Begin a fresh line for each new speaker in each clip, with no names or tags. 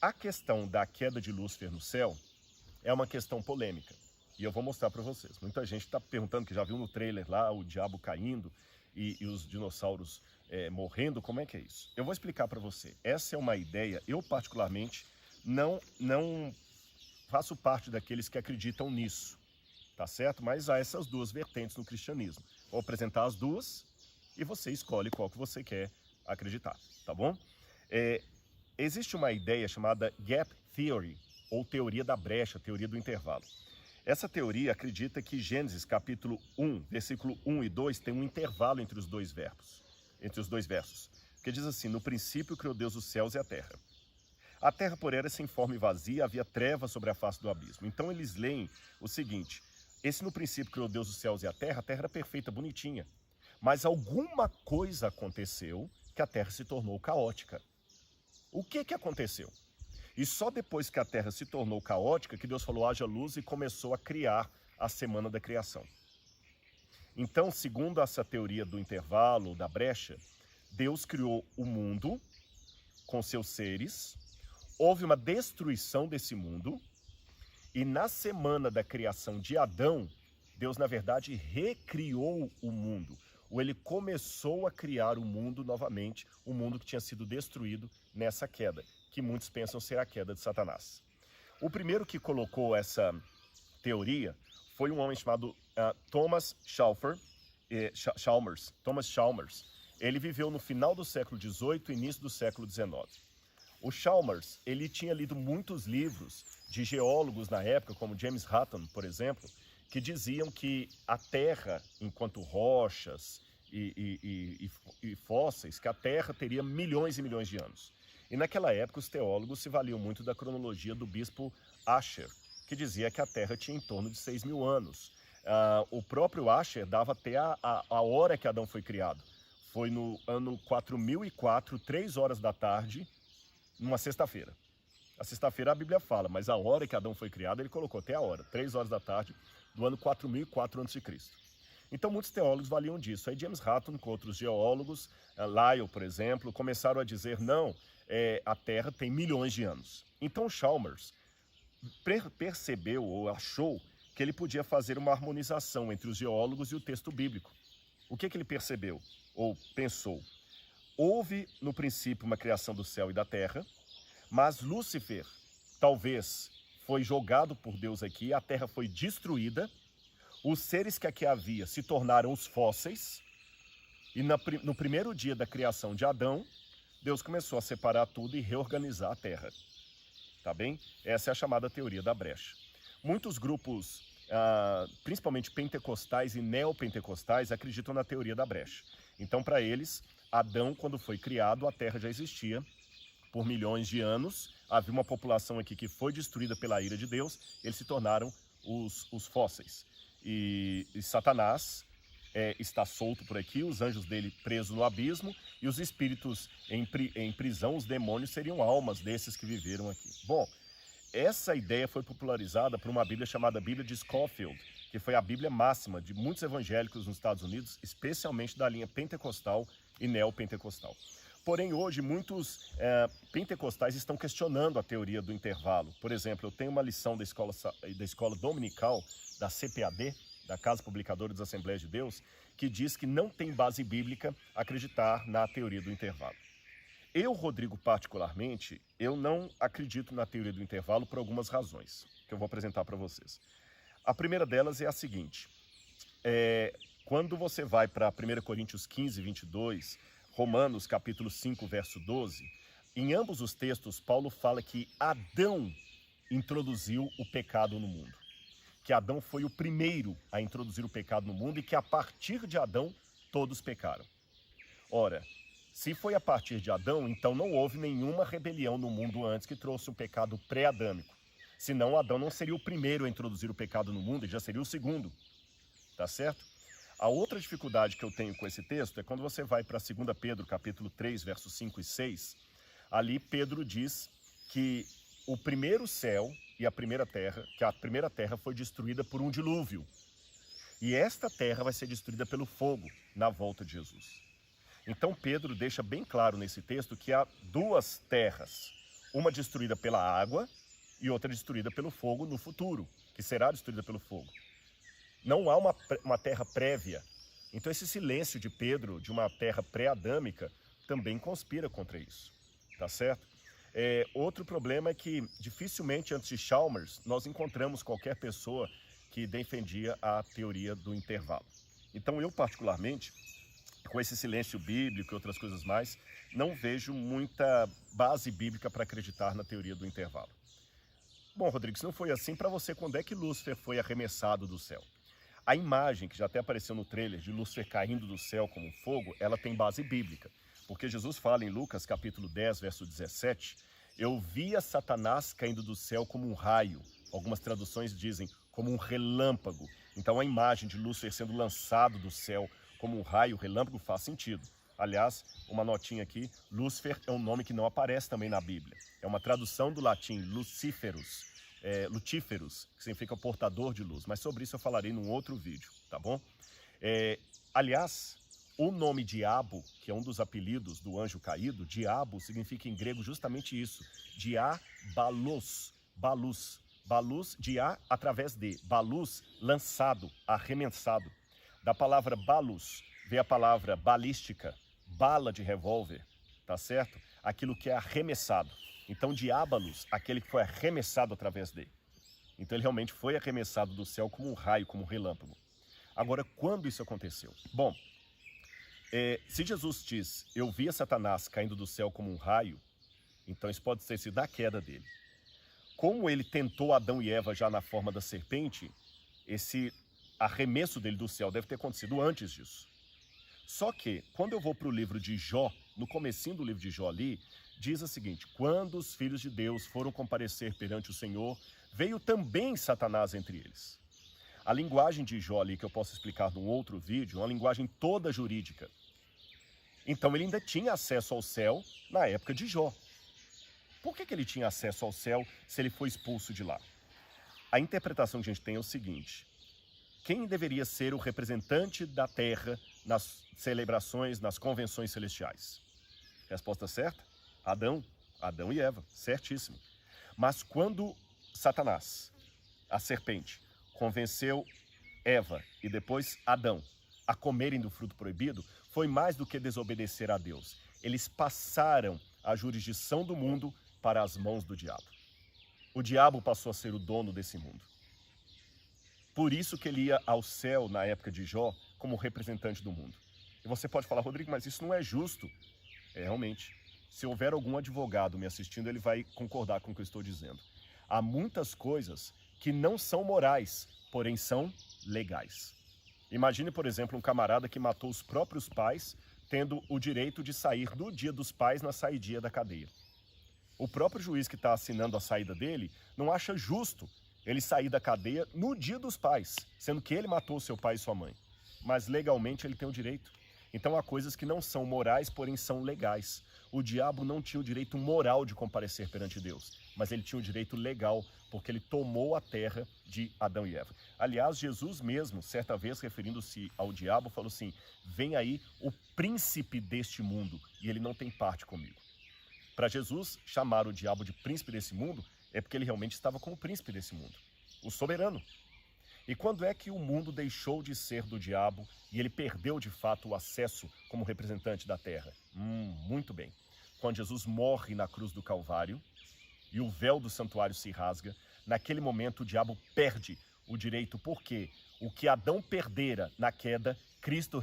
A questão da queda de Lúcifer no céu é uma questão polêmica. E eu vou mostrar para vocês. Muita gente está perguntando, que já viu no trailer lá o diabo caindo e os dinossauros morrendo. Como é que é isso? Eu vou explicar para você. Essa é uma ideia, eu particularmente não faço parte daqueles que acreditam nisso, tá certo? Mas há essas duas vertentes no cristianismo. Vou apresentar as duas e você escolhe qual que você quer acreditar, tá bom? Existe uma ideia chamada Gap Theory, ou teoria da brecha, teoria do intervalo. Essa teoria acredita que Gênesis capítulo 1, versículo 1 e 2 tem um intervalo entre os dois versos. Que diz assim: no princípio criou Deus os céus e a terra. A terra, porém, era sem forma e vazia, havia trevas sobre a face do abismo. Então eles leem o seguinte: esse no princípio criou Deus os céus e a terra era perfeita, bonitinha. Mas alguma coisa aconteceu que a terra se tornou caótica. O que aconteceu? E só depois que a terra se tornou caótica que Deus falou: haja luz, e começou a criar a semana da criação. Então, segundo essa teoria do intervalo, da brecha, Deus criou o mundo com seus seres, houve uma destruição desse mundo, e na semana da criação de Adão, Deus, na verdade, recriou o mundo. Ou ele começou a criar o mundo novamente, o mundo que tinha sido destruído nessa queda, que muitos pensam ser a queda de Satanás. O primeiro que colocou essa teoria foi um homem chamado Thomas Chalmers. Ele viveu no final do século XVIII e início do século XIX. O Chalmers, ele tinha lido muitos livros de geólogos na época, como James Hutton, por exemplo, que diziam que a Terra, enquanto rochas e fósseis, que a Terra teria milhões e milhões de anos. E naquela época os teólogos se valiam muito da cronologia do bispo Asher, que dizia que a Terra tinha em torno de 6.000 anos. O próprio Asher dava até a hora que Adão foi criado. Foi no ano 4004, 3 horas da tarde, numa sexta-feira. A sexta-feira a Bíblia fala, mas a hora que Adão foi criado, ele colocou até a hora, 3 horas da tarde, do ano 4004 a.C. Então muitos teólogos valiam disso. Aí James Hutton, com outros geólogos, Lyell, por exemplo, começaram a dizer: não, a Terra tem milhões de anos. Então Chalmers percebeu ou achou que ele podia fazer uma harmonização entre os geólogos e o texto bíblico. O que ele percebeu ou pensou? Houve no princípio uma criação do céu e da terra, mas Lúcifer talvez foi jogado por Deus aqui, a terra foi destruída, os seres que aqui havia se tornaram os fósseis, e no primeiro dia da criação de Adão, Deus começou a separar tudo e reorganizar a terra. Tá bem? Essa é a chamada teoria da brecha. Muitos grupos, principalmente pentecostais e neopentecostais, acreditam na teoria da brecha. Então, para eles, Adão, quando foi criado, a terra já existia por milhões de anos, havia uma população aqui que foi destruída pela ira de Deus, eles se tornaram os fósseis. E Satanás está solto por aqui, os anjos dele presos no abismo, e os espíritos em prisão, os demônios, seriam almas desses que viveram aqui. Bom, essa ideia foi popularizada por uma Bíblia chamada Bíblia de Scofield, que foi a Bíblia máxima de muitos evangélicos nos Estados Unidos, especialmente da linha pentecostal e neopentecostal. Porém, hoje, muitos pentecostais estão questionando a teoria do intervalo. Por exemplo, eu tenho uma lição da escola dominical, da CPAD, da Casa Publicadora das Assembleias de Deus, que diz que não tem base bíblica acreditar na teoria do intervalo. Eu, Rodrigo, particularmente, eu não acredito na teoria do intervalo por algumas razões, que eu vou apresentar para vocês. A primeira delas é a seguinte: quando você vai para 1 Coríntios 15, 22, Romanos capítulo 5, verso 12, em ambos os textos, Paulo fala que Adão introduziu o pecado no mundo. Que Adão foi o primeiro a introduzir o pecado no mundo e que a partir de Adão todos pecaram. Ora, se foi a partir de Adão, então não houve nenhuma rebelião no mundo antes que trouxe o pecado pré-adâmico. Senão Adão não seria o primeiro a introduzir o pecado no mundo, ele já seria o segundo. Tá certo? A outra dificuldade que eu tenho com esse texto é quando você vai para 2 Pedro, capítulo 3, versos 5 e 6, ali Pedro diz que o primeiro céu e a primeira terra, que a primeira terra foi destruída por um dilúvio. E esta terra vai ser destruída pelo fogo na volta de Jesus. Então Pedro deixa bem claro nesse texto que há duas terras, Uma destruída pela água e outra destruída pelo fogo no futuro, que será destruída pelo fogo. Não há uma terra prévia. Então esse silêncio de Pedro, de uma terra pré-adâmica, também conspira contra isso, tá certo? Outro problema é que dificilmente antes de Chalmers nós encontramos qualquer pessoa que defendia a teoria do intervalo. Então eu particularmente, com esse silêncio bíblico e outras coisas mais, não vejo muita base bíblica para acreditar na teoria do intervalo. Bom, Rodrigo, se não foi assim, para você, quando é que Lúcifer foi arremessado do céu? A imagem, que já até apareceu no trailer, de Lúcifer caindo do céu como fogo, ela tem base bíblica. Porque Jesus fala em Lucas, capítulo 10, verso 17, eu via Satanás caindo do céu como um raio. Algumas traduções dizem como um relâmpago. Então a imagem de Lúcifer sendo lançado do céu como um raio, relâmpago, faz sentido. Aliás, uma notinha aqui, Lúcifer é um nome que não aparece também na Bíblia. É uma tradução do latim Luciferus, Lutíferos, que significa portador de luz. Mas sobre isso eu falarei num outro vídeo, tá bom? Aliás, o nome diabo, que é um dos apelidos do anjo caído, diabo significa em grego justamente isso, diabalos, balus. Balus, dia através de, balus, lançado, arremessado. Da palavra balus, vem a palavra balística, bala de revólver, tá certo? Aquilo que é arremessado. Então, diabalos, aquele que foi arremessado através dele. Então, ele realmente foi arremessado do céu como um raio, como um relâmpago. Agora, quando isso aconteceu? Bom, se Jesus diz, eu via Satanás caindo do céu como um raio, então isso pode ter sido da queda dele. Como ele tentou Adão e Eva já na forma da serpente, esse arremesso dele do céu deve ter acontecido antes disso. Só que, quando eu vou para o livro de Jó, no comecinho do livro de Jó ali, diz o seguinte, quando os filhos de Deus foram comparecer perante o Senhor, veio também Satanás entre eles. A linguagem de Jó ali, que eu posso explicar num outro vídeo, é uma linguagem toda jurídica. Então ele ainda tinha acesso ao céu na época de Jó. Por que ele tinha acesso ao céu se ele foi expulso de lá? A interpretação que a gente tem é o seguinte, quem deveria ser o representante da terra nas celebrações, nas convenções celestiais? Resposta certa? Adão e Eva, certíssimo. Mas quando Satanás, a serpente, convenceu Eva e depois Adão a comerem do fruto proibido, foi mais do que desobedecer a Deus. Eles passaram a jurisdição do mundo para as mãos do diabo. O diabo passou a ser o dono desse mundo. Por isso que ele ia ao céu na época de Jó como representante do mundo. E você pode falar, Rodrigo, mas isso não é justo. Realmente. Se houver algum advogado me assistindo, ele vai concordar com o que eu estou dizendo. Há muitas coisas que não são morais, porém são legais. Imagine, por exemplo, um camarada que matou os próprios pais, tendo o direito de sair no dia dos pais na saidia da cadeia. O próprio juiz que está assinando a saída dele não acha justo ele sair da cadeia no dia dos pais, sendo que ele matou seu pai e sua mãe. Mas legalmente ele tem o direito. Então há coisas que não são morais, porém são legais. O diabo não tinha o direito moral de comparecer perante Deus, mas ele tinha o direito legal, porque ele tomou a terra de Adão e Eva. Aliás, Jesus mesmo, certa vez, referindo-se ao diabo, falou assim, vem aí o príncipe deste mundo, e ele não tem parte comigo. Para Jesus, chamar o diabo de príncipe desse mundo, é porque ele realmente estava com o príncipe desse mundo, o soberano. E quando é que o mundo deixou de ser do diabo e ele perdeu de fato o acesso como representante da terra? Muito bem. Quando Jesus morre na cruz do Calvário e o véu do santuário se rasga, naquele momento o diabo perde o direito, porque o que Adão perdera na queda, Cristo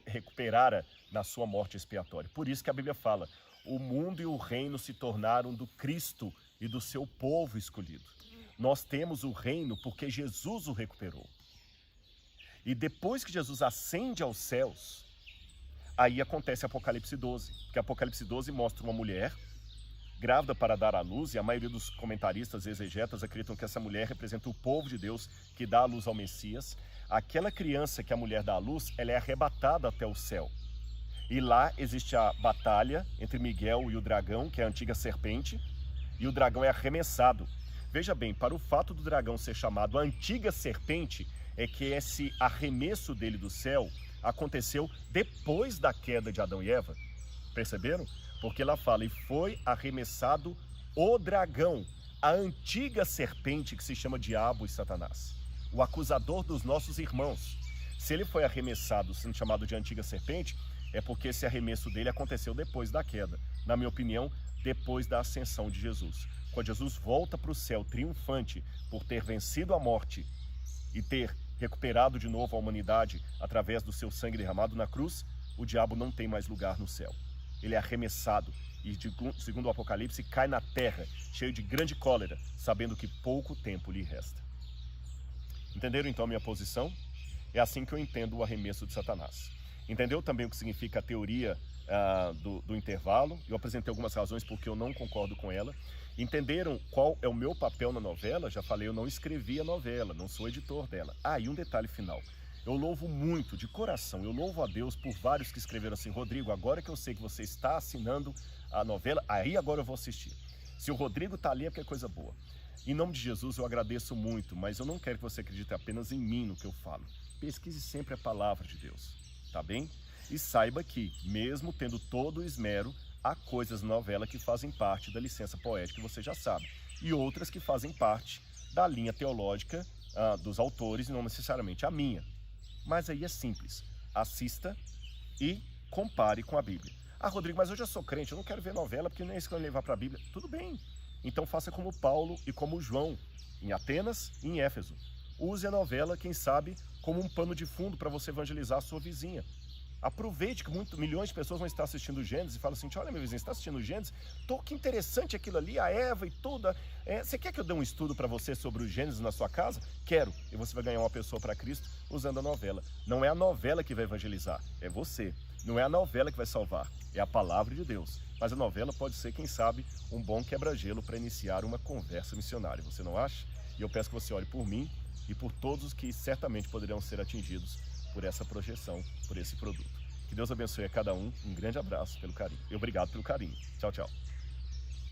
recuperara na sua morte expiatória. Por isso que a Bíblia fala, o mundo e o reino se tornaram do Cristo e do seu povo escolhido. Nós temos o reino porque Jesus o recuperou. E depois que Jesus ascende aos céus, aí acontece Apocalipse 12. Porque Apocalipse 12 mostra uma mulher grávida para dar à luz, e a maioria dos comentaristas e exegetas acreditam que essa mulher representa o povo de Deus que dá à luz ao Messias. Aquela criança que a mulher dá à luz, ela é arrebatada até o céu. E lá existe a batalha entre Miguel e o dragão, que é a antiga serpente, e o dragão é arremessado. Veja bem, para o fato do dragão ser chamado a antiga serpente, é que esse arremesso dele do céu aconteceu depois da queda de Adão e Eva. Perceberam? Porque ela fala, e foi arremessado o dragão, a antiga serpente que se chama Diabo e Satanás, o acusador dos nossos irmãos. Se ele foi arremessado sendo chamado de antiga serpente, é porque esse arremesso dele aconteceu depois da queda. Na minha opinião, depois da ascensão de Jesus. Quando Jesus volta para o céu triunfante por ter vencido a morte e ter recuperado de novo a humanidade através do seu sangue derramado na cruz, o diabo não tem mais lugar no céu. Ele é arremessado e, segundo o Apocalipse, cai na terra, cheio de grande cólera, sabendo que pouco tempo lhe resta. Entenderam então a minha posição? É assim que eu entendo o arremesso de Satanás. Entendeu também o que significa a teoria do intervalo? Eu apresentei algumas razões porque eu não concordo com ela. Entenderam qual é o meu papel na novela? Já falei, eu não escrevi a novela, não sou editor dela. E um detalhe final. Eu louvo muito, de coração, eu louvo a Deus por vários que escreveram assim: Rodrigo, agora que eu sei que você está assinando a novela, aí agora eu vou assistir. Se o Rodrigo está ali é porque é coisa boa. Em nome de Jesus eu agradeço muito, mas eu não quero que você acredite apenas em mim no que eu falo. Pesquise sempre a palavra de Deus, tá bem? E saiba que, mesmo tendo todo o esmero, há coisas na novela que fazem parte da licença poética, que você já sabe, e outras que fazem parte da linha teológica dos autores, e não necessariamente a minha. Mas aí é simples, assista e compare com a Bíblia. Rodrigo, mas eu já sou crente, eu não quero ver novela porque não é isso que eu vou levar para a Bíblia. Tudo bem, então faça como Paulo e como João, em Atenas e em Éfeso. Use a novela, quem sabe, como um pano de fundo para você evangelizar a sua vizinha. Aproveite que milhões de pessoas vão estar assistindo Gênesis e falam assim: olha, meu vizinho, você está assistindo Gênesis? Que interessante aquilo ali, a Eva e tudo. Você quer que eu dê um estudo para você sobre o Gênesis na sua casa? Quero. E você vai ganhar uma pessoa para Cristo usando a novela. Não é a novela que vai evangelizar, é você. Não é a novela que vai salvar, é a palavra de Deus. Mas a novela pode ser, quem sabe, um bom quebra-gelo para iniciar uma conversa missionária. Você não acha? E eu peço que você ore por mim e por todos os que certamente poderão ser atingidos por essa projeção, por esse produto. Que Deus abençoe a cada um. Um grande abraço pelo carinho. E obrigado pelo carinho. Tchau, tchau.